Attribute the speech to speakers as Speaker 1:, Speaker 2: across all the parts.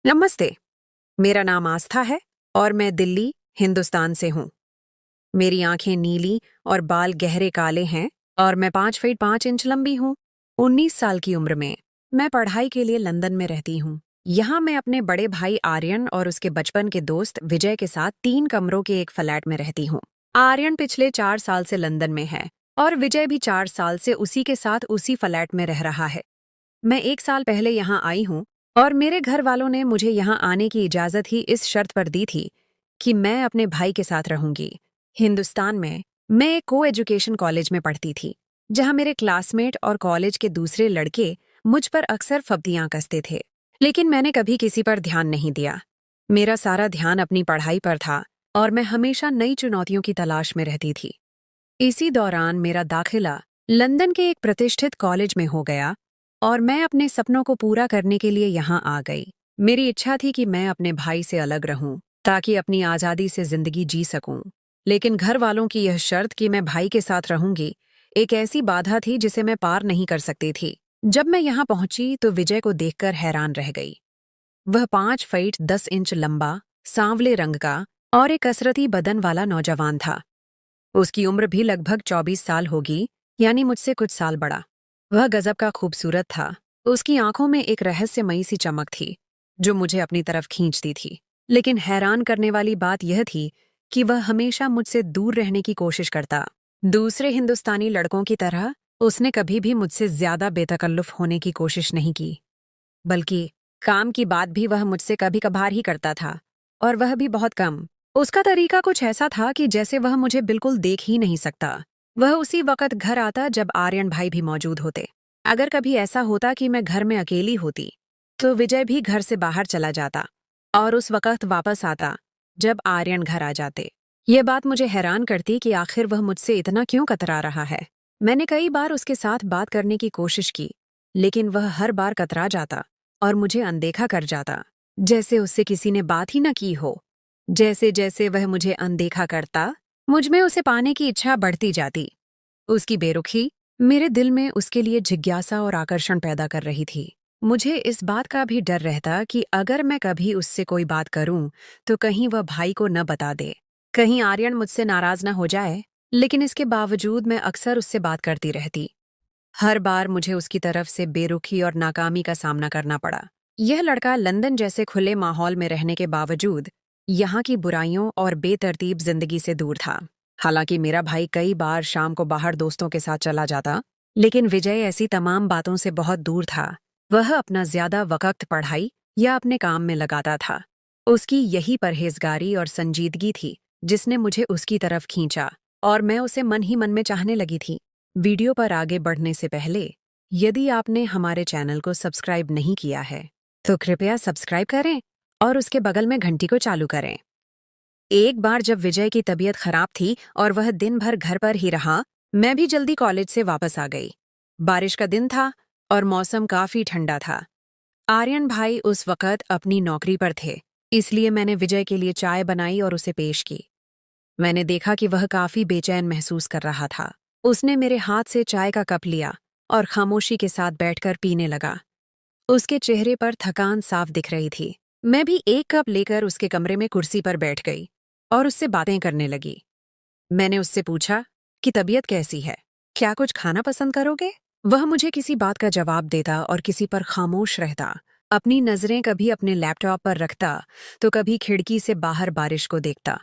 Speaker 1: नमस्ते। मेरा नाम आस्था है और मैं दिल्ली, हिंदुस्तान से हूँ। मेरी आंखें नीली और बाल गहरे काले हैं और मैं 5 फीट 5 इंच लंबी हूँ। 19 साल की उम्र में मैं पढ़ाई के लिए लंदन में रहती हूँ। यहाँ मैं अपने बड़े भाई आर्यन और उसके बचपन के दोस्त विजय के साथ 3 कमरों के एक फ्लैट में रहती हूँ। आर्यन पिछले 4 साल से लंदन में है और विजय भी 4 साल से उसी के साथ उसी फ्लैट में रह रहा है। मैं 1 साल पहले यहाँ आई हूँ और मेरे घर वालों ने मुझे यहाँ आने की इजाज़त ही इस शर्त पर दी थी कि मैं अपने भाई के साथ रहूंगी। हिंदुस्तान में मैं एक को एजुकेशन कॉलेज में पढ़ती थी, जहाँ मेरे क्लासमेट और कॉलेज के दूसरे लड़के मुझ पर अक्सर फब्तियां कसते थे, लेकिन मैंने कभी किसी पर ध्यान नहीं दिया। मेरा सारा ध्यान अपनी पढ़ाई पर था और मैं हमेशा नई चुनौतियों की तलाश में रहती थी। इसी दौरान मेरा दाखिला लंदन के एक प्रतिष्ठित कॉलेज में हो गया और मैं अपने सपनों को पूरा करने के लिए यहाँ आ गई। मेरी इच्छा थी कि मैं अपने भाई से अलग रहूं ताकि अपनी आज़ादी से जिंदगी जी सकूं। लेकिन घर वालों की यह शर्त कि मैं भाई के साथ रहूंगी एक ऐसी बाधा थी जिसे मैं पार नहीं कर सकती थी। जब मैं यहाँ पहुंची तो विजय को देखकर हैरान रह गई। वह 5 फीट 10 इंच लंबा, सांवले रंग का और एक कसरती बदन वाला नौजवान था। उसकी उम्र भी लगभग 24 साल होगी, यानी मुझसे कुछ साल बड़ा। वह गजब का खूबसूरत था। उसकी आंखों में एक रहस्यमयी सी चमक थी जो मुझे अपनी तरफ खींचती थी। लेकिन हैरान करने वाली बात यह थी कि वह हमेशा मुझसे दूर रहने की कोशिश करता। दूसरे हिंदुस्तानी लड़कों की तरह उसने कभी भी मुझसे ज्यादा बेतकल्लुफ होने की कोशिश नहीं की, बल्कि काम की बात भी वह मुझसे कभी कभार ही करता था, और वह भी बहुत कम। उसका तरीका कुछ ऐसा था कि जैसे वह मुझे बिल्कुल देख ही नहीं सकता। वह उसी वक्त घर आता जब आर्यन भाई भी मौजूद होते। अगर कभी ऐसा होता कि मैं घर में अकेली होती, तो विजय भी घर से बाहर चला जाता और उस वक्त वापस आता जब आर्यन घर आ जाते। ये बात मुझे हैरान करती कि आखिर वह मुझसे इतना क्यों कतरा रहा है। मैंने कई बार उसके साथ बात करने की कोशिश की, लेकिन वह हर बार कतरा जाता और मुझे अनदेखा कर जाता, जैसे उससे किसी ने बात ही न की हो। जैसे जैसे वह मुझे अनदेखा करता, मुझ में उसे पाने की इच्छा बढ़ती जाती। उसकी बेरुखी मेरे दिल में उसके लिए जिज्ञासा और आकर्षण पैदा कर रही थी। मुझे इस बात का भी डर रहता कि अगर मैं कभी उससे कोई बात करूं, तो कहीं वह भाई को न बता दे, कहीं आर्यन मुझसे नाराज न हो जाए। लेकिन इसके बावजूद मैं अक्सर उससे बात करती रहती। हर बार मुझे उसकी तरफ से बेरुखी और नाकामी का सामना करना पड़ा। यह लड़का लंदन जैसे खुले माहौल में रहने के बावजूद यहाँ की बुराइयों और बेतरतीब जिंदगी से दूर था। हालांकि मेरा भाई कई बार शाम को बाहर दोस्तों के साथ चला जाता, लेकिन विजय ऐसी तमाम बातों से बहुत दूर था। वह अपना ज्यादा वक्त पढ़ाई या अपने काम में लगाता था। उसकी यही परहेजगारी और संजीदगी थी जिसने मुझे उसकी तरफ खींचा, और मैं उसे मन ही मन में चाहने लगी थी। वीडियो पर आगे बढ़ने से पहले, यदि आपने हमारे चैनल को सब्सक्राइब नहीं किया है, तो कृपया सब्सक्राइब करें और उसके बगल में घंटी को चालू करें। एक बार जब विजय की तबीयत खराब थी और वह दिन भर घर पर ही रहा, मैं भी जल्दी कॉलेज से वापस आ गई। बारिश का दिन था और मौसम काफी ठंडा था। आर्यन भाई उस वक्त अपनी नौकरी पर थे, इसलिए मैंने विजय के लिए चाय बनाई और उसे पेश की। मैंने देखा कि वह काफी बेचैन महसूस कर रहा था। उसने मेरे हाथ से चाय का कप लिया और खामोशी के साथ बैठकर पीने लगा। उसके चेहरे पर थकान साफ दिख रही थी। मैं भी एक कप लेकर उसके कमरे में कुर्सी पर बैठ गई और उससे बातें करने लगी। मैंने उससे पूछा कि तबीयत कैसी है, क्या कुछ खाना पसंद करोगे? वह मुझे किसी बात का जवाब देता और किसी पर खामोश रहता। अपनी नजरें कभी अपने लैपटॉप पर रखता तो कभी खिड़की से बाहर बारिश को देखता।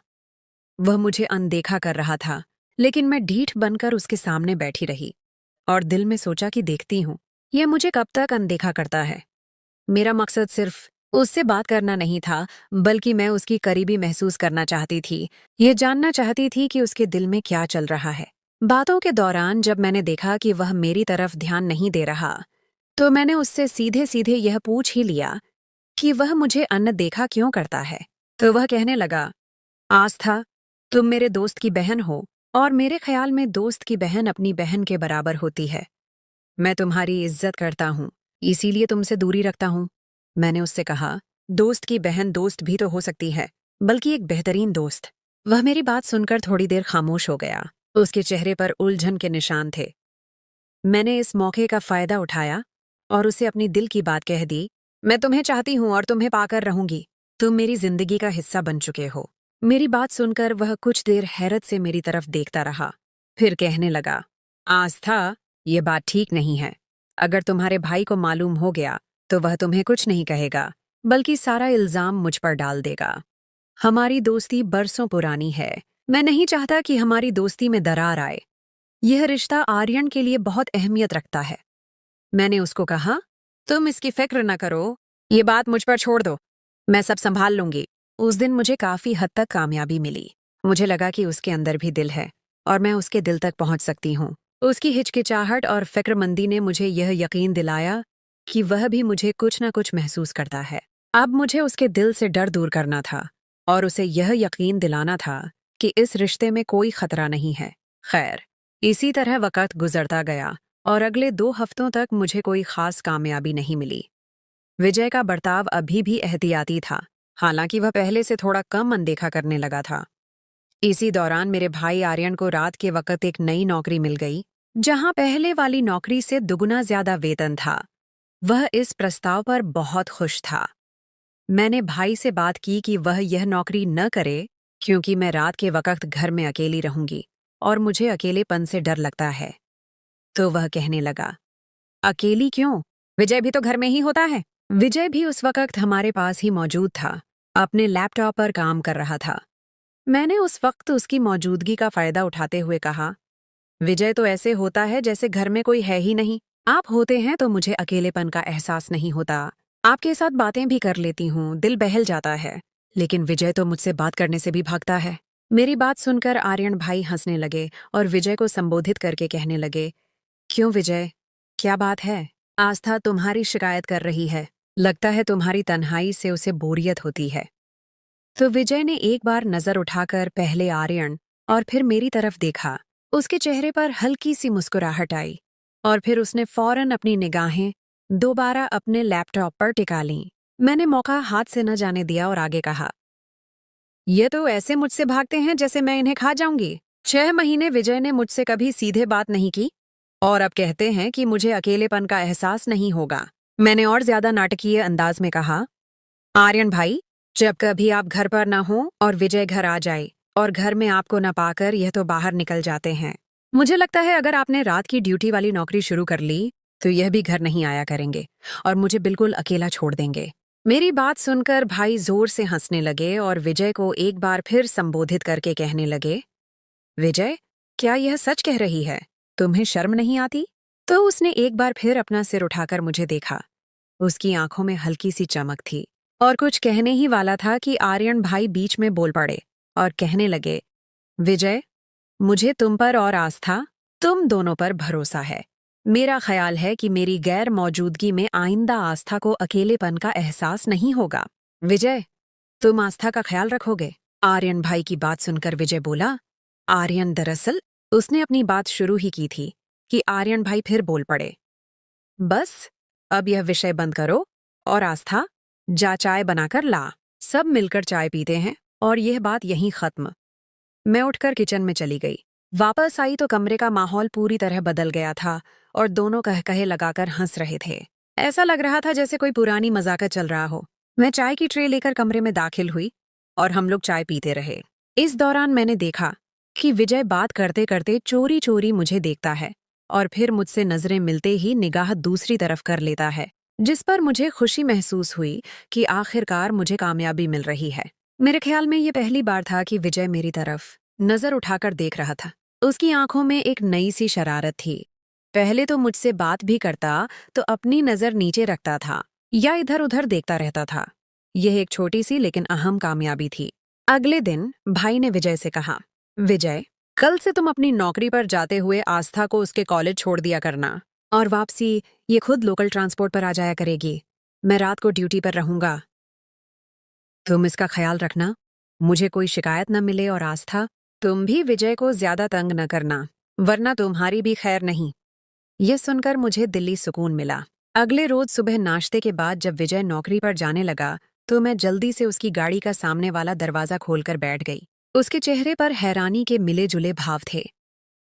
Speaker 1: वह मुझे अनदेखा कर रहा था, लेकिन मैं ढीठ बनकर उसके सामने बैठी रही और दिल में सोचा कि देखती हूँ, यह मुझे कब तक अनदेखा करता है। मेरा मकसद सिर्फ उससे बात करना नहीं था, बल्कि मैं उसकी करीबी महसूस करना चाहती थी। ये जानना चाहती थी कि उसके दिल में क्या चल रहा है। बातों के दौरान जब मैंने देखा कि वह मेरी तरफ ध्यान नहीं दे रहा, तो मैंने उससे सीधे सीधे यह पूछ ही लिया कि वह मुझे अनदेखा क्यों करता है। तो वह कहने लगा, आस्था, तुम मेरे दोस्त की बहन हो और मेरे ख्याल में दोस्त की बहन अपनी बहन के बराबर होती है। मैं तुम्हारी इज्जत करता हूँ, इसीलिए तुमसे दूरी रखता हूँ। मैंने उससे कहा, दोस्त की बहन दोस्त भी तो हो सकती है, बल्कि एक बेहतरीन दोस्त। वह मेरी बात सुनकर थोड़ी देर खामोश हो गया। उसके चेहरे पर उलझन के निशान थे। मैंने इस मौके का फायदा उठाया और उसे अपनी दिल की बात कह दी। मैं तुम्हें चाहती हूँ और तुम्हें पाकर रहूंगी। तुम मेरी जिंदगी का हिस्सा बन चुके हो। मेरी बात सुनकर वह कुछ देर हैरत से मेरी तरफ देखता रहा, फिर कहने लगा, आस्था, ये बात ठीक नहीं है। अगर तुम्हारे भाई को मालूम हो गया तो वह तुम्हें कुछ नहीं कहेगा, बल्कि सारा इल्जाम मुझ पर डाल देगा। हमारी दोस्ती बरसों पुरानी है। मैं नहीं चाहता कि हमारी दोस्ती में दरार आए। यह रिश्ता आर्यन के लिए बहुत अहमियत रखता है। मैंने उसको कहा, तुम इसकी फिक्र न करो, ये बात मुझ पर छोड़ दो, मैं सब संभाल लूंगी। उस दिन मुझे काफी हद तक कामयाबी मिली। मुझे लगा कि उसके अंदर भी दिल है और मैं उसके दिल तक पहुंच सकती हूँ। उसकी हिचकिचाहट और फिक्रमंदी ने मुझे यह यकीन दिलाया कि वह भी मुझे कुछ न कुछ महसूस करता है। अब मुझे उसके दिल से डर दूर करना था और उसे यह यकीन दिलाना था कि इस रिश्ते में कोई खतरा नहीं है। खैर, इसी तरह वक़्त गुजरता गया और अगले 2 हफ्तों तक मुझे कोई खास कामयाबी नहीं मिली। विजय का बर्ताव अभी भी एहतियाती था, हालांकि वह पहले से थोड़ा कम अनदेखा करने लगा था। इसी दौरान मेरे भाई आर्यन को रात के वक़्त एक नई नौकरी मिल गई, जहां पहले वाली नौकरी से दुगना ज्यादा वेतन था। वह इस प्रस्ताव पर बहुत खुश था। मैंने भाई से बात की कि वह यह नौकरी न करे, क्योंकि मैं रात के वक़्त घर में अकेली रहूंगी और मुझे अकेलेपन से डर लगता है। तो वह कहने लगा, अकेली क्यों? विजय भी तो घर में ही होता है। विजय भी उस वक़्त हमारे पास ही मौजूद था, अपने लैपटॉप पर काम कर रहा था। मैंने उस वक्त उसकी मौजूदगी का फायदा उठाते हुए कहा, विजय तो ऐसे होता है जैसे घर में कोई है ही नहीं। आप होते हैं तो मुझे अकेलेपन का एहसास नहीं होता। आपके साथ बातें भी कर लेती हूँ, दिल बहल जाता है। लेकिन विजय तो मुझसे बात करने से भी भागता है। मेरी बात सुनकर आर्यन भाई हंसने लगे और विजय को संबोधित करके कहने लगे, क्यों विजय, क्या बात है? आस्था तुम्हारी शिकायत कर रही है। लगता है तुम्हारी तन्हाई से उसे बोरियत होती है। तो विजय ने एक बार नजर उठाकर पहले आर्यन और फिर मेरी तरफ देखा। उसके चेहरे पर हल्की सी मुस्कुराहट आई और फिर उसने फौरन अपनी निगाहें दोबारा अपने लैपटॉप पर टिका लीं। मैंने मौका हाथ से न जाने दिया और आगे कहा, ये तो ऐसे मुझसे भागते हैं जैसे मैं इन्हें खा जाऊंगी। 6 महीने विजय ने मुझसे कभी सीधे बात नहीं की और अब कहते हैं कि मुझे अकेलेपन का एहसास नहीं होगा। मैंने और ज्यादा नाटकीय अंदाज में कहा, आर्यन भाई, जब कभी आप घर पर ना हो और विजय घर आ जाए और घर में आपको न पाकर यह तो बाहर निकल जाते हैं। मुझे लगता है अगर आपने रात की ड्यूटी वाली नौकरी शुरू कर ली तो यह भी घर नहीं आया करेंगे और मुझे बिल्कुल अकेला छोड़ देंगे। मेरी बात सुनकर भाई जोर से हंसने लगे और विजय को एक बार फिर संबोधित करके कहने लगे, विजय, क्या यह सच कह रही है? तुम्हें शर्म नहीं आती? तो उसने एक बार फिर अपना सिर उठाकर मुझे देखा। उसकी आंखों में हल्की सी चमक थी और कुछ कहने ही वाला था कि आर्यन भाई बीच में बोल पड़े और कहने लगे, विजय, मुझे तुम पर और आस्था, तुम दोनों पर भरोसा है। मेरा ख्याल है कि मेरी गैर मौजूदगी में आइंदा आस्था को अकेलेपन का एहसास नहीं होगा। विजय, तुम आस्था का ख्याल रखोगे? आर्यन भाई की बात सुनकर विजय बोला। आर्यन दरअसल उसने अपनी बात शुरू ही की थी कि आर्यन भाई फिर बोल पड़े, बस अब यह विषय बंद करो और आस्था, जा चाय बनाकर ला। सब मिलकर चाय पीते हैं और यह बात यहीं खत्म। मैं उठकर किचन में चली गई। वापस आई तो कमरे का माहौल पूरी तरह बदल गया था और दोनों कहकहे लगाकर हंस रहे थे। ऐसा लग रहा था जैसे कोई पुरानी मजाक चल रहा हो। मैं चाय की ट्रे लेकर कमरे में दाखिल हुई और हम लोग चाय पीते रहे। इस दौरान मैंने देखा कि विजय बात करते करते चोरी चोरी मुझे देखता है और फिर मुझसे नजरें मिलते ही निगाह दूसरी तरफ कर लेता है, जिस पर मुझे खुशी महसूस हुई कि आखिरकार मुझे कामयाबी मिल रही है। मेरे ख्याल में ये पहली बार था कि विजय मेरी तरफ नजर उठाकर देख रहा था। उसकी आंखों में एक नई सी शरारत थी। पहले तो मुझसे बात भी करता तो अपनी नजर नीचे रखता था या इधर उधर देखता रहता था। यह एक छोटी सी लेकिन अहम कामयाबी थी। अगले दिन भाई ने विजय से कहा, विजय, कल से तुम अपनी नौकरी पर जाते हुए आस्था को उसके कॉलेज छोड़ दिया करना और वापसी ये खुद लोकल ट्रांसपोर्ट पर आ जाया करेगी। मैं रात को ड्यूटी पर रहूंगा। तुम इसका ख्याल रखना, मुझे कोई शिकायत न मिले और आस्था, तुम भी विजय को ज्यादा तंग न करना, वरना तुम्हारी भी खैर नहीं। यह सुनकर मुझे दिली सुकून मिला। अगले रोज सुबह नाश्ते के बाद जब विजय नौकरी पर जाने लगा तो मैं जल्दी से उसकी गाड़ी का सामने वाला दरवाजा खोलकर बैठ गई। उसके चेहरे पर हैरानी के मिले जुले भाव थे।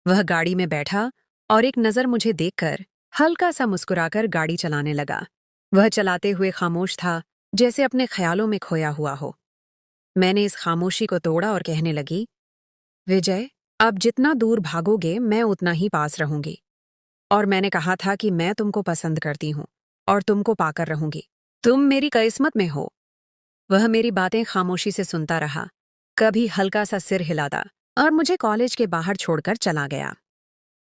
Speaker 1: वह गाड़ी में बैठा और एक नजर मुझे देखकर हल्का सा मुस्कुराकर गाड़ी चलाने लगा। वह चलाते हुए खामोश था, जैसे अपने ख्यालों में खोया हुआ हो। मैंने इस खामोशी को तोड़ा और कहने लगी, विजय, अब जितना दूर भागोगे मैं उतना ही पास रहूंगी। और मैंने कहा था कि मैं तुमको पसंद करती हूँ और तुमको पाकर रहूंगी। तुम मेरी किस्मत में हो। वह मेरी बातें खामोशी से सुनता रहा, कभी हल्का सा सिर हिलाता और मुझे कॉलेज के बाहर छोड़कर चला गया।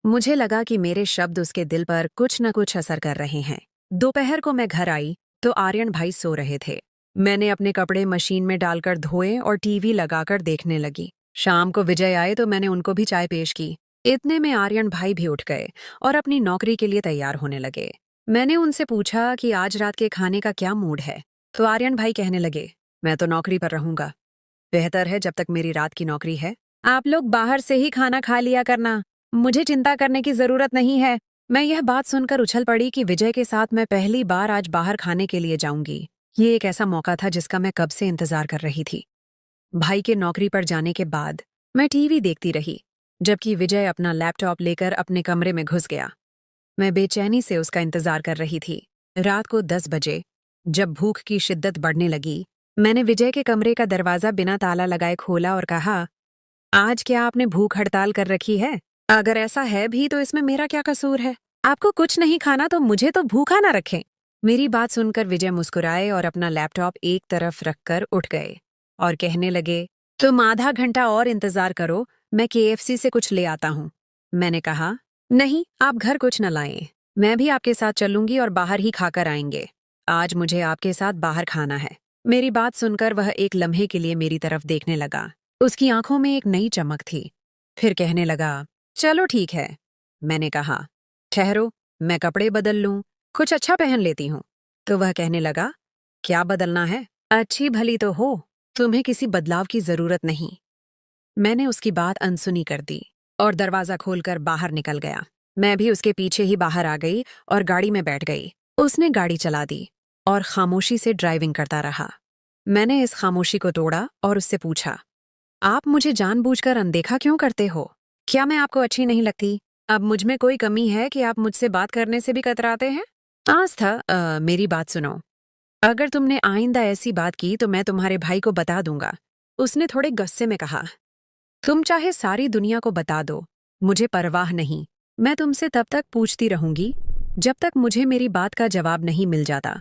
Speaker 1: मुझे लगा कि मेरे शब्द उसके दिल पर कुछ न कुछ असर कर रहे हैं। दोपहर को मैं घर आई तो आर्यन भाई सो रहे थे। मैंने अपने कपड़े मशीन में डालकर धोए और टीवी लगाकर देखने लगी। शाम को विजय आए तो मैंने उनको भी चाय पेश की। इतने में आर्यन भाई भी उठ गए और अपनी नौकरी के लिए तैयार होने लगे। मैंने उनसे पूछा कि आज रात के खाने का क्या मूड है, तो आर्यन भाई कहने लगे, मैं तो नौकरी पर रहूंगा। बेहतर है, जब तक मेरी रात की नौकरी है आप लोग बाहर से ही खाना खा लिया करना, मुझे चिंता करने की जरूरत नहीं है। मैं यह बात सुनकर उछल पड़ी कि विजय के साथ मैं पहली बार आज बाहर खाने के लिए जाऊंगी। ये एक ऐसा मौका था जिसका मैं कब से इंतजार कर रही थी। भाई के नौकरी पर जाने के बाद मैं टीवी देखती रही, जबकि विजय अपना लैपटॉप लेकर अपने कमरे में घुस गया। मैं बेचैनी से उसका इंतजार कर रही थी। रात को 10 बजे, जब भूख की शिद्दत बढ़ने लगी, मैंने विजय के कमरे का दरवाजा बिना ताला लगाए खोला और कहा, आज क्या आपने भूख हड़ताल कर रखी है? अगर ऐसा है भी तो इसमें मेरा क्या कसूर है? आपको कुछ नहीं खाना तो मुझे तो भूखा ना रखें। मेरी बात सुनकर विजय मुस्कुराए और अपना लैपटॉप एक तरफ रखकर उठ गए और कहने लगे, तुम आधा घंटा और इंतजार करो, मैं केएफसी से कुछ ले आता हूँ। मैंने कहा, नहीं, आप घर कुछ न लाएं। मैं भी आपके साथ चलूंगी और बाहर ही खाकर आएंगे। आज मुझे आपके साथ बाहर खाना है। मेरी बात सुनकर वह एक लम्हे के लिए मेरी तरफ देखने लगा। उसकी आंखों में एक नई चमक थी। फिर कहने लगा, चलो ठीक है। मैंने कहा, ठहरो, मैं कपड़े बदल लूं, कुछ अच्छा पहन लेती हूँ। तो वह कहने लगा, क्या बदलना है? अच्छी भली तो हो, तुम्हें किसी बदलाव की जरूरत नहीं। मैंने उसकी बात अनसुनी कर दी और दरवाजा खोलकर बाहर निकल गया। मैं भी उसके पीछे ही बाहर आ गई और गाड़ी में बैठ गई। उसने गाड़ी चला दी और खामोशी से ड्राइविंग करता रहा। मैंने इस खामोशी को तोड़ा और उससे पूछा, आप मुझे जानबूझकर अनदेखा क्यों करते हो? क्या मैं आपको अच्छी नहीं लगती? अब मुझ में कोई कमी है कि आप मुझसे बात करने से भी कतराते हैं? आस्था, मेरी बात सुनो। अगर तुमने आइंदा ऐसी बात की तो मैं तुम्हारे भाई को बता दूंगा। उसने थोड़े गुस्से में कहा, तुम चाहे सारी दुनिया को बता दो, मुझे परवाह नहीं। मैं तुमसे तब तक पूछती रहूंगी जब तक मुझे मेरी बात का जवाब नहीं मिल जाता,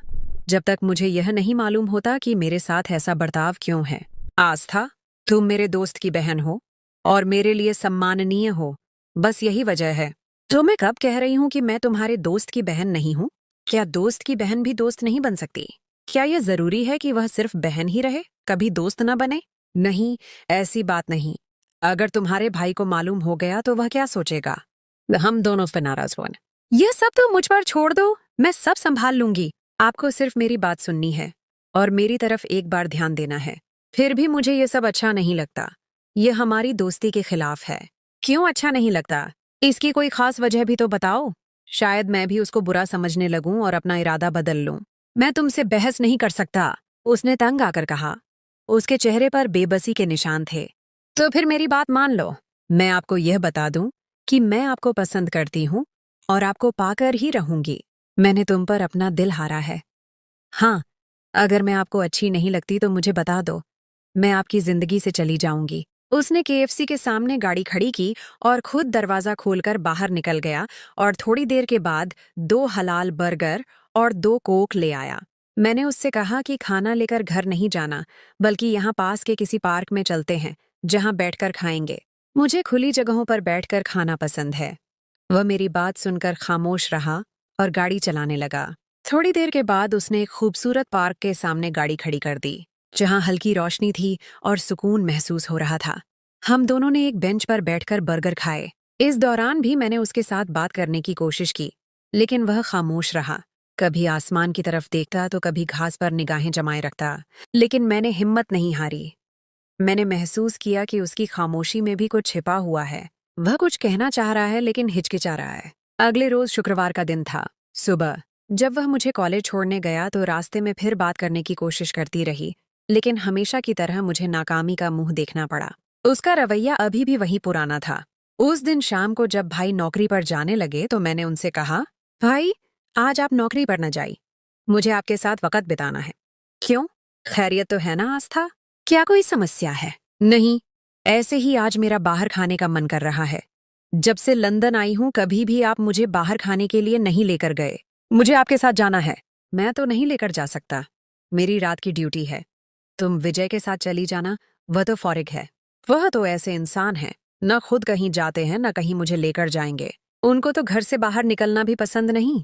Speaker 1: जब तक मुझे यह नहीं मालूम होता कि मेरे साथ ऐसा बर्ताव क्यों है। आस्था, तुम मेरे दोस्त की बहन हो और मेरे लिए सम्माननीय हो, बस यही वजह है। तो मैं कब कह रही हूं कि मैं तुम्हारे दोस्त की बहन नहीं हूं? क्या दोस्त की बहन भी दोस्त नहीं बन सकती? क्या यह जरूरी है कि वह सिर्फ बहन ही रहे, कभी दोस्त न बने? नहीं, ऐसी बात नहीं। अगर तुम्हारे भाई को मालूम हो गया तो वह क्या सोचेगा? हम दोनों पे नाराज हुए। यह सब तो मुझ पर छोड़ दो, मैं सब संभाल लूंगी। आपको सिर्फ मेरी बात सुननी है और मेरी तरफ एक बार ध्यान देना है। फिर भी मुझे ये सब अच्छा नहीं लगता। ये हमारी दोस्ती के खिलाफ है। क्यों अच्छा नहीं लगता? इसकी कोई खास वजह भी तो बताओ। शायद मैं भी उसको बुरा समझने लगूं और अपना इरादा बदल लूं। मैं तुमसे बहस नहीं कर सकता, उसने तंग आकर कहा। उसके चेहरे पर बेबसी के निशान थे। तो फिर मेरी बात मान लो। मैं आपको यह बता दूं कि मैं आपको पसंद करती हूं और आपको पाकर ही रहूंगी। मैंने तुम पर अपना दिल हारा है। हाँ, अगर मैं आपको अच्छी नहीं लगती तो मुझे बता दो, मैं आपकी जिंदगी से चली जाऊंगी। उसने केएफसी के सामने गाड़ी खड़ी की और खुद दरवाजा खोलकर बाहर निकल गया और थोड़ी देर के बाद 2 हलाल बर्गर और 2 कोक ले आया। मैंने उससे कहा कि खाना लेकर घर नहीं जाना, बल्कि यहाँ पास के किसी पार्क में चलते हैं, जहाँ बैठकर खाएंगे। मुझे खुली जगहों पर बैठकर खाना पसंद है। वह मेरी बात सुनकर खामोश रहा और गाड़ी चलाने लगा। थोड़ी देर के बाद उसने एक खूबसूरत पार्क के सामने गाड़ी खड़ी कर दी, जहां हल्की रोशनी थी और सुकून महसूस हो रहा था। हम दोनों ने एक बेंच पर बैठकर बर्गर खाए। इस दौरान भी मैंने उसके साथ बात करने की कोशिश की, लेकिन वह खामोश रहा। कभी आसमान की तरफ देखता तो कभी घास पर निगाहें जमाए रखता, लेकिन मैंने हिम्मत नहीं हारी। मैंने महसूस किया कि उसकी खामोशी में भी कुछ छिपा हुआ है। वह कुछ कहना चाह रहा है लेकिन हिचकिचा रहा है। अगले रोज शुक्रवार का दिन था। सुबह जब वह मुझे कॉलेज छोड़ने गया तो रास्ते में फिर बात करने की कोशिश करती रही, लेकिन हमेशा की तरह मुझे नाकामी का मुंह देखना पड़ा। उसका रवैया अभी भी वही पुराना था। उस दिन शाम को जब भाई नौकरी पर जाने लगे तो मैंने उनसे कहा, भाई, आज आप नौकरी पर न जाइए। मुझे आपके साथ वक्त बिताना है। क्यों? खैरियत तो है ना आस्था? क्या कोई समस्या है? नहीं, ऐसे ही आज मेरा बाहर खाने का मन कर रहा है। जब से लंदन आई हूं कभी भी आप मुझे बाहर खाने के लिए नहीं लेकर गए। मुझे आपके साथ जाना है। मैं तो नहीं लेकर जा सकता। मेरी रात की ड्यूटी है। तुम विजय के साथ चली जाना, वह तो फौरिग है। वह तो ऐसे इंसान है, न खुद कहीं जाते हैं न कहीं मुझे लेकर जाएंगे। उनको तो घर से बाहर निकलना भी पसंद नहीं।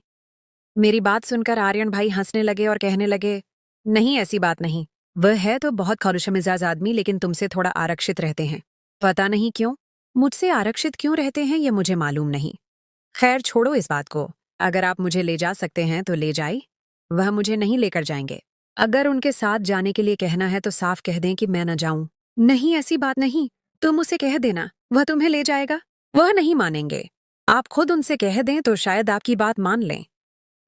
Speaker 1: मेरी बात सुनकर आर्यन भाई हंसने लगे और कहने लगे, नहीं ऐसी बात नहीं। वह है तो बहुत खुशमिजाज आदमी, लेकिन तुमसे थोड़ा आरक्षित रहते हैं। पता नहीं क्यों मुझसे आरक्षित क्यों रहते हैं ये मुझे मालूम नहीं। खैर छोड़ो इस बात को। अगर आप मुझे ले जा सकते हैं तो ले जाइए। वह मुझे नहीं लेकर जाएंगे। अगर उनके साथ जाने के लिए कहना है तो साफ कह दें कि मैं न जाऊं। नहीं ऐसी बात नहीं। तुम उसे कह देना, वह तुम्हें ले जाएगा। वह नहीं मानेंगे। आप खुद उनसे कह दें तो शायद आपकी बात मान लें।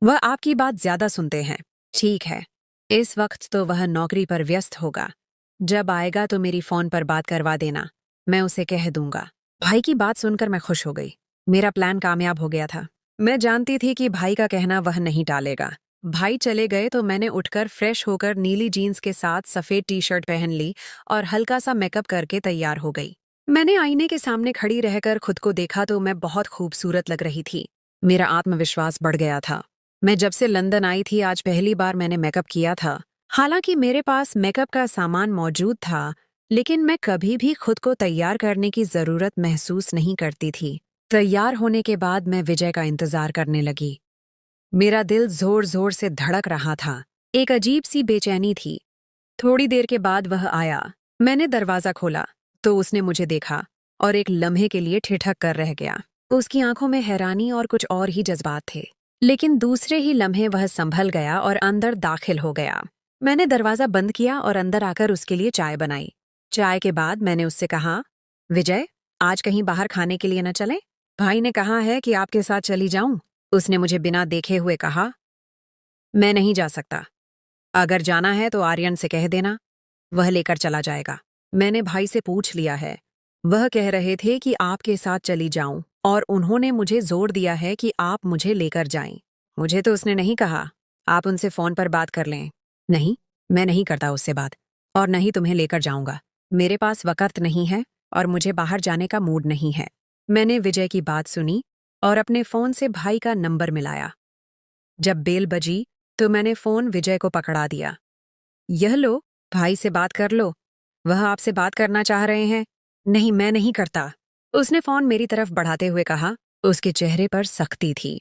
Speaker 1: वह आपकी बात ज्यादा सुनते हैं। ठीक है, इस वक्त तो वह नौकरी पर व्यस्त होगा। जब आएगा तो मेरी फोन पर बात करवा देना, मैं उसे कह दूंगा। भाई की बात सुनकर मैं खुश हो गई। मेरा प्लान कामयाब हो गया था। मैं जानती थी कि भाई का कहना वह नहीं टालेगा। भाई चले गए तो मैंने उठकर फ्रेश होकर नीली जीन्स के साथ सफेद टी शर्ट पहन ली और हल्का सा मेकअप करके तैयार हो गई। मैंने आईने के सामने खड़ी रहकर खुद को देखा तो मैं बहुत खूबसूरत लग रही थी। मेरा आत्मविश्वास बढ़ गया था। मैं जब से लंदन आई थी आज पहली बार मैंने मेकअप किया था। हालांकि मेरे पास मेकअप का सामान मौजूद था, लेकिन मैं कभी भी खुद को तैयार करने की जरूरत महसूस नहीं करती थी। तैयार होने के बाद मैं विजय का इंतजार करने लगी। मेरा दिल जोर जोर से धड़क रहा था। एक अजीब सी बेचैनी थी। थोड़ी देर के बाद वह आया। मैंने दरवाजा खोला तो उसने मुझे देखा और एक लम्हे के लिए ठिठक कर रह गया। उसकी आंखों में हैरानी और कुछ और ही जज्बात थे, लेकिन दूसरे ही लम्हे वह संभल गया और अंदर दाखिल हो गया। मैंने दरवाजा बंद किया और अंदर आकर उसके लिए चाय बनाई। चाय के बाद मैंने उससे कहा, विजय, आज कहीं बाहर खाने के लिए न चलें? भाई ने कहा है कि आपके साथ चली जाऊं। उसने मुझे बिना देखे हुए कहा, मैं नहीं जा सकता। अगर जाना है तो आर्यन से कह देना, वह लेकर चला जाएगा। मैंने भाई से पूछ लिया है। वह कह रहे थे कि आपके साथ चली जाऊं और उन्होंने मुझे जोर दिया है कि आप मुझे लेकर जाएं। मुझे तो उसने नहीं कहा। आप उनसे फोन पर बात कर लें। नहीं, मैं नहीं करता उससे बात, और नहीं तुम्हें लेकर जाऊंगा। मेरे पास वक्त नहीं है और मुझे बाहर जाने का मूड नहीं है। मैंने विजय की बात सुनी और अपने फोन से भाई का नंबर मिलाया। जब बेल बजी तो मैंने फोन विजय को पकड़ा दिया। यह लो, भाई से बात कर लो। वह आपसे बात करना चाह रहे हैं। नहीं, मैं नहीं करता। उसने फोन मेरी तरफ बढ़ाते हुए कहा। उसके चेहरे पर सख्ती थी।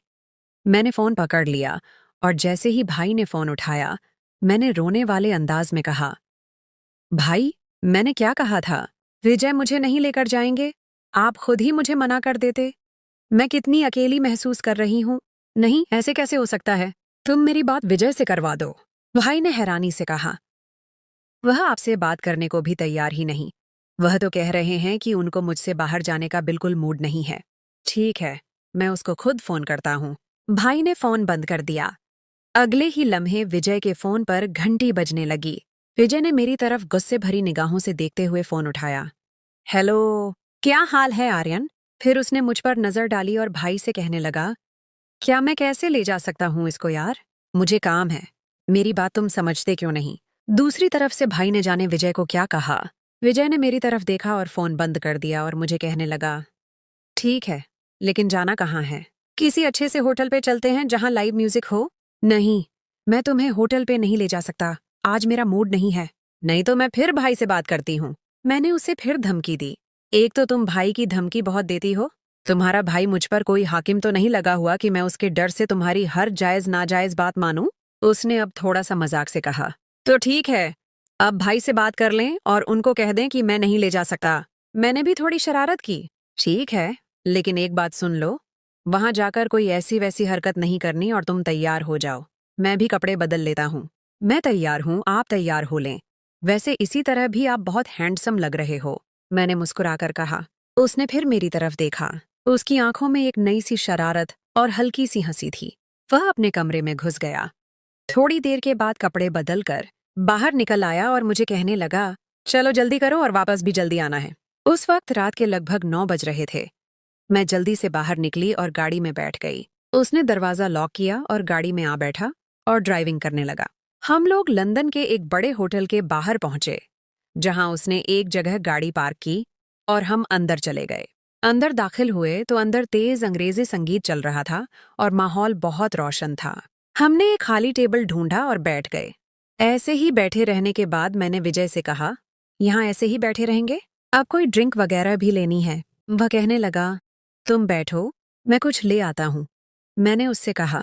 Speaker 1: मैंने फोन पकड़ लिया और जैसे ही भाई ने फोन उठाया, मैंने रोने वाले अंदाज में कहा, भाई, मैंने क्या कहा था? विजय मुझे नहीं लेकर जाएंगे। आप खुद ही मुझे मना कर देते। मैं कितनी अकेली महसूस कर रही हूं। नहीं, ऐसे कैसे हो सकता है? तुम मेरी बात विजय से करवा दो। भाई ने हैरानी से कहा। वह आपसे बात करने को भी तैयार ही नहीं। वह तो कह रहे हैं कि उनको मुझसे बाहर जाने का बिल्कुल मूड नहीं है। ठीक है, मैं उसको खुद फोन करता हूँ। भाई ने फोन बंद कर दिया। अगले ही लम्हे विजय के फोन पर घंटी बजने लगी। विजय ने मेरी तरफ गुस्से भरी निगाहों से देखते हुए फोन उठाया। हेलो, क्या हाल है आर्यन? फिर उसने मुझ पर नजर डाली और भाई से कहने लगा, क्या मैं कैसे ले जा सकता हूँ इसको यार? मुझे काम है। मेरी बात तुम समझते क्यों नहीं? दूसरी तरफ से भाई ने जाने विजय को क्या कहा। विजय ने मेरी तरफ देखा और फोन बंद कर दिया और मुझे कहने लगा, ठीक है, लेकिन जाना कहाँ है? किसी अच्छे से होटल पे चलते हैं जहाँ लाइव म्यूजिक हो। नहीं, मैं तुम्हें होटल पे नहीं ले जा सकता। आज मेरा मूड नहीं है। नहीं तो मैं फिर भाई से बात करती हूँ। मैंने उसे फिर धमकी दी। एक तो तुम भाई की धमकी बहुत देती हो। तुम्हारा भाई मुझ पर कोई हाकिम तो नहीं लगा हुआ कि मैं उसके डर से तुम्हारी हर जायज नाजायज बात मानूं? उसने अब थोड़ा सा मजाक से कहा। तो ठीक है, अब भाई से बात कर लें और उनको कह दें कि मैं नहीं ले जा सकता। मैंने भी थोड़ी शरारत की। ठीक है, लेकिन एक बात सुन लो, वहां जाकर कोई ऐसी वैसी हरकत नहीं करनी और तुम तैयार हो जाओ। मैं भी कपड़े बदल लेता हूँ। मैं तैयार हूँ, आप तैयार हो लें। वैसे इसी तरह भी आप बहुत हैंडसम लग रहे हो, मैंने मुस्कुराकर कहा। उसने फिर मेरी तरफ देखा। उसकी आंखों में एक नई सी शरारत और हल्की सी हंसी थी। वह अपने कमरे में घुस गया। थोड़ी देर के बाद कपड़े बदलकर बाहर निकल आया और मुझे कहने लगा, चलो जल्दी करो और वापस भी जल्दी आना है। उस वक्त रात के लगभग 9 बज रहे थे। मैं जल्दी से बाहर निकली और गाड़ी में बैठ गई। उसने दरवाजा लॉक किया और गाड़ी में आ बैठा और ड्राइविंग करने लगा। हम लोग लंदन के एक बड़े होटल के बाहर पहुंचे, जहां उसने एक जगह गाड़ी पार्क की और हम अंदर चले गए। अंदर दाखिल हुए तो अंदर तेज अंग्रेजी संगीत चल रहा था और माहौल बहुत रोशन था। हमने एक खाली टेबल ढूंढा और बैठ गए। ऐसे ही बैठे रहने के बाद मैंने विजय से कहा, यहाँ ऐसे ही बैठे रहेंगे? अब कोई ड्रिंक वगैरह भी लेनी है? वह कहने लगा, तुम बैठो, मैं कुछ ले आता हूँ। मैंने उससे कहा,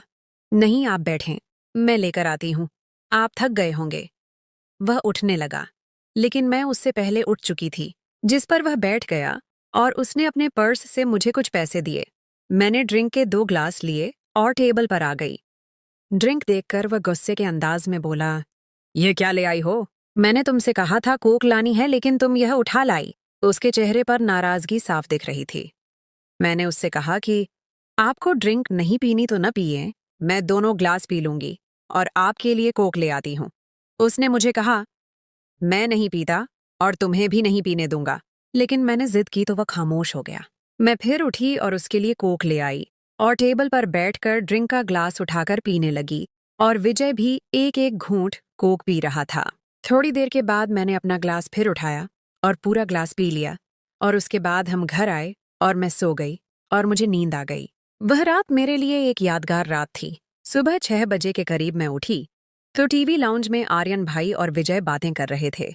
Speaker 1: नहीं आप बैठें, मैं लेकर आती हूँ, आप थक गए होंगे। वह उठने लगा, लेकिन मैं उससे पहले उठ चुकी थी, जिस पर वह बैठ गया और उसने अपने पर्स से मुझे कुछ पैसे दिए। मैंने ड्रिंक के 2 ग्लास लिए और टेबल पर आ गई। ड्रिंक देखकर वह गुस्से के अंदाज में बोला, ये क्या ले आई हो? मैंने तुमसे कहा था कोक लानी है, लेकिन तुम यह उठा लाई। उसके चेहरे पर नाराजगी साफ दिख रही थी। मैंने उससे कहा कि आपको ड्रिंक नहीं पीनी तो न पिए, मैं दोनों ग्लास पी लूंगी और आपके लिए कोक ले आती हूँ। उसने मुझे कहा, मैं नहीं पीता और तुम्हें भी नहीं पीने दूंगा, लेकिन मैंने जिद की तो वह खामोश हो गया। मैं फिर उठी और उसके लिए कोक ले आई और टेबल पर बैठकर ड्रिंक का ग्लास उठाकर पीने लगी और विजय भी एक एक घूंट कोक पी रहा था। थोड़ी देर के बाद मैंने अपना ग्लास फिर उठाया और पूरा ग्लास पी लिया और उसके बाद हम घर आए और मैं सो गई और मुझे नींद आ गई। वह रात मेरे लिए एक यादगार रात थी। सुबह 6 बजे के करीब मैं उठी तो टीवी लाउंज में आर्यन भाई और विजय बातें कर रहे थे।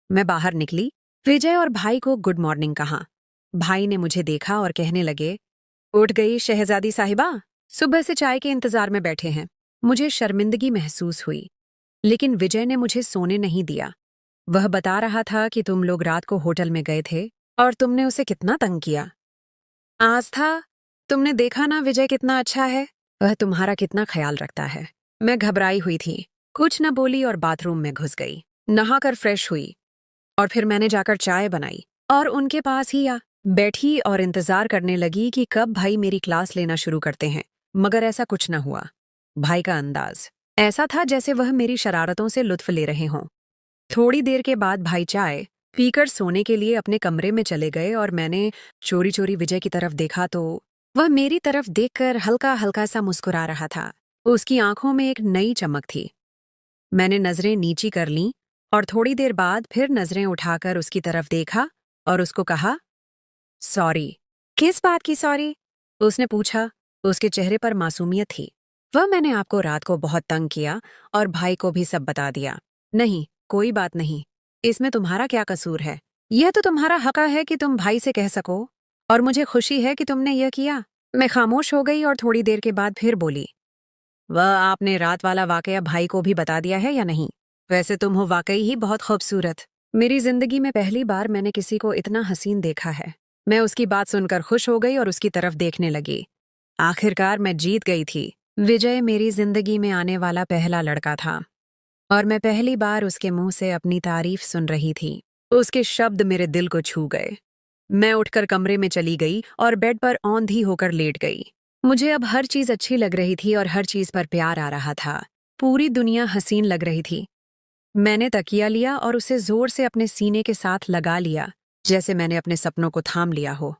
Speaker 1: मैं बाहर निकली, विजय और भाई को गुड मॉर्निंग कहा। भाई ने मुझे देखा और कहने लगे, उठ गई शहजादी साहिबा, सुबह से चाय के इंतजार में बैठे हैं। मुझे शर्मिंदगी महसूस हुई, लेकिन विजय ने मुझे सोने नहीं दिया। वह बता रहा था कि तुम लोग रात को होटल में गए थे और तुमने उसे कितना तंग किया। आस्था, तुमने देखा ना विजय कितना अच्छा है, वह तुम्हारा कितना ख्याल रखता है। मैं घबराई हुई थी, कुछ न बोली और बाथरूम में घुस गई। नहाकर फ्रेश हुई और फिर मैंने जाकर चाय बनाई और उनके पास ही बैठी और इंतजार करने लगी कि कब भाई मेरी क्लास लेना शुरू करते हैं, मगर ऐसा कुछ न हुआ। भाई का अंदाज ऐसा था जैसे वह मेरी शरारतों से लुत्फ ले रहे हों। थोड़ी देर के बाद भाई चाय पीकर सोने के लिए अपने कमरे में चले गए और मैंने चोरी चोरी विजय की तरफ देखा तो वह मेरी तरफ देखकर हल्का हल्का सा मुस्कुरा रहा था। उसकी आंखों में एक नई चमक थी। मैंने नजरें नीची कर लीं और थोड़ी देर बाद फिर नजरें उठाकर उसकी तरफ देखा और उसको कहा, सॉरी। किस बात की सॉरी? उसने पूछा। उसके चेहरे पर मासूमियत थी। वह मैंने आपको रात को बहुत तंग किया और भाई को भी सब बता दिया। नहीं, कोई बात नहीं, इसमें तुम्हारा क्या कसूर है? यह तो तुम्हारा हक है कि तुम भाई से कह सको और मुझे खुशी है कि तुमने यह किया। मैं खामोश हो गई और थोड़ी देर के बाद फिर बोली, वह आपने रात वाला वाकया भाई को भी बता दिया है या नहीं? वैसे तुम हो वाकई ही बहुत खूबसूरत। मेरी जिंदगी में पहली बार मैंने किसी को इतना हसीन देखा है। मैं उसकी बात सुनकर खुश हो गई और उसकी तरफ देखने लगी। आखिरकार मैं जीत गई थी। विजय मेरी जिंदगी में आने वाला पहला लड़का था और मैं पहली बार उसके मुंह से अपनी तारीफ सुन रही थी। उसके शब्द मेरे दिल को छू गए। मैं उठकर कमरे में चली गई और बेड पर औंधी होकर लेट गई। मुझे अब हर चीज अच्छी लग रही थी और हर चीज पर प्यार आ रहा था। पूरी दुनिया हसीन लग रही थी। मैंने तकिया लिया और उसे जोर से अपने सीने के साथ लगा लिया, जैसे मैंने अपने सपनों को थाम लिया हो।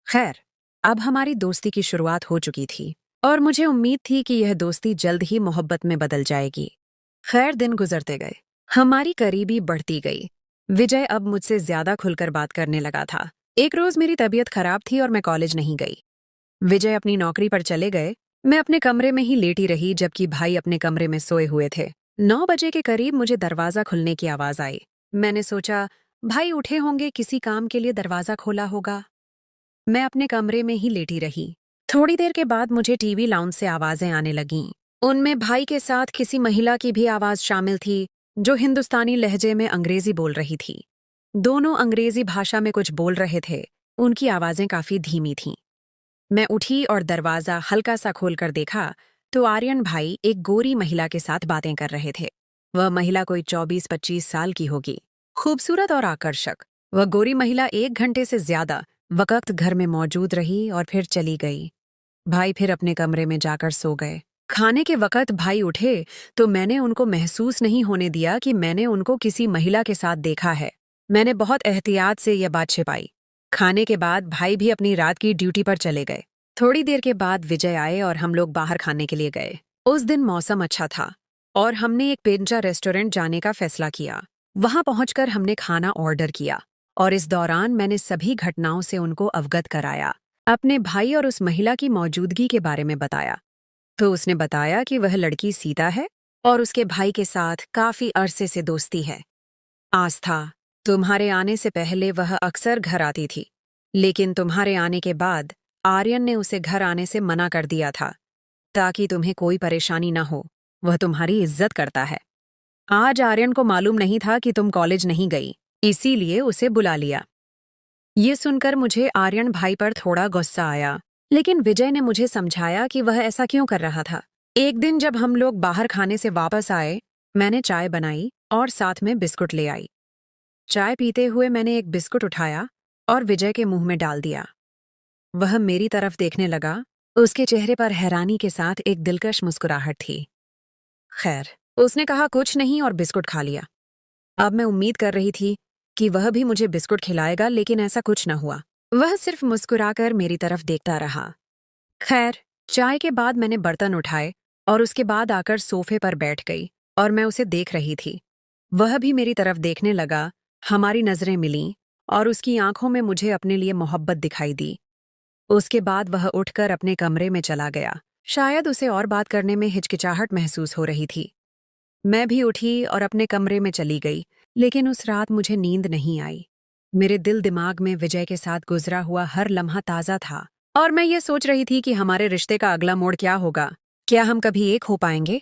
Speaker 1: खैर, अब हमारी दोस्ती की शुरुआत हो चुकी थी और मुझे उम्मीद थी कि यह दोस्ती जल्द ही मोहब्बत में बदल जाएगी। खैर, दिन गुजरते गए, हमारी करीबी बढ़ती गई। विजय अब मुझसे ज्यादा खुलकर बात करने लगा था। एक रोज मेरी तबीयत खराब थी और मैं कॉलेज नहीं गई। विजय अपनी नौकरी पर चले गए। मैं अपने कमरे में ही लेटी रही जबकि भाई अपने कमरे में सोए हुए थे। 9 बजे के करीब मुझे दरवाजा खुलने की आवाज आई। मैंने सोचा भाई उठे होंगे, किसी काम के लिए दरवाजा खोला होगा। मैं अपने कमरे में ही लेटी रही। थोड़ी देर के बाद मुझे टीवी लाउंज से आवाजें आने लगीं। उनमें भाई के साथ किसी महिला की भी आवाज शामिल थी जो हिंदुस्तानी लहजे में अंग्रेजी बोल रही थी। दोनों अंग्रेजी भाषा में कुछ बोल रहे थे। उनकी आवाजें काफी धीमी थीं। मैं उठी और दरवाजा हल्का सा खोलकर देखा तो आर्यन भाई एक गोरी महिला के साथ बातें कर रहे थे। वह महिला कोई 24-25 साल की होगी, खूबसूरत और आकर्षक। वह गोरी महिला 1 घंटे से ज्यादा वक्त घर में मौजूद रही और फिर चली गई। भाई फिर अपने कमरे में जाकर सो गए। खाने के वक्त भाई उठे तो मैंने उनको महसूस नहीं होने दिया कि मैंने उनको किसी महिला के साथ देखा है। मैंने बहुत एहतियात से यह बात छिपाई। खाने के बाद भाई भी अपनी रात की ड्यूटी पर चले गए। थोड़ी देर के बाद विजय आए और हम लोग बाहर खाने के लिए गए। उस दिन मौसम अच्छा था और हमने एक पिज्जा रेस्टोरेंट जाने का फैसला किया। वहां पहुंचकर हमने खाना ऑर्डर किया और इस दौरान मैंने सभी घटनाओं से उनको अवगत कराया। अपने भाई और उस महिला की मौजूदगी के बारे में बताया तो उसने बताया कि वह लड़की सीता है और उसके भाई के साथ काफी अरसे से दोस्ती है। आस्था, तुम्हारे आने से पहले वह अक्सर घर आती थी, लेकिन तुम्हारे आने के बाद आर्यन ने उसे घर आने से मना कर दिया था ताकि तुम्हें कोई परेशानी ना हो। वह तुम्हारी इज्जत करता है। आज आर्यन को मालूम नहीं था कि तुम कॉलेज नहीं गई, इसीलिए उसे बुला लिया। ये सुनकर मुझे आर्यन भाई पर थोड़ा गुस्सा आया, लेकिन विजय ने मुझे समझाया कि वह ऐसा क्यों कर रहा था। एक दिन जब हम लोग बाहर खाने से वापस आए, मैंने चाय बनाई और साथ में बिस्कुट ले आई। चाय पीते हुए मैंने एक बिस्कुट उठाया और विजय के मुंह में डाल दिया। वह मेरी तरफ देखने लगा। उसके चेहरे पर हैरानी के साथ एक दिलकश मुस्कुराहट थी। खैर, उसने कहा कुछ नहीं और बिस्कुट खा लिया। अब मैं उम्मीद कर रही थी कि वह भी मुझे बिस्कुट खिलाएगा, लेकिन ऐसा कुछ न हुआ। वह सिर्फ मुस्कुराकर मेरी तरफ देखता रहा। खैर, चाय के बाद मैंने बर्तन उठाए और उसके बाद आकर सोफे पर बैठ गई और मैं उसे देख रही थी। वह भी मेरी तरफ देखने लगा। हमारी नजरें मिलीं और उसकी आंखों में मुझे अपने लिए मोहब्बत दिखाई दी। उसके बाद वह उठकर अपने कमरे में चला गया। शायद उसे और बात करने में हिचकिचाहट महसूस हो रही थी। मैं भी उठी और अपने कमरे में चली गई, लेकिन उस रात मुझे नींद नहीं आई। मेरे दिल दिमाग में विजय के साथ गुजरा हुआ हर लम्हा ताज़ा था और मैं ये सोच रही थी कि हमारे रिश्ते का अगला मोड़ क्या होगा। क्या हम कभी एक हो पाएंगे?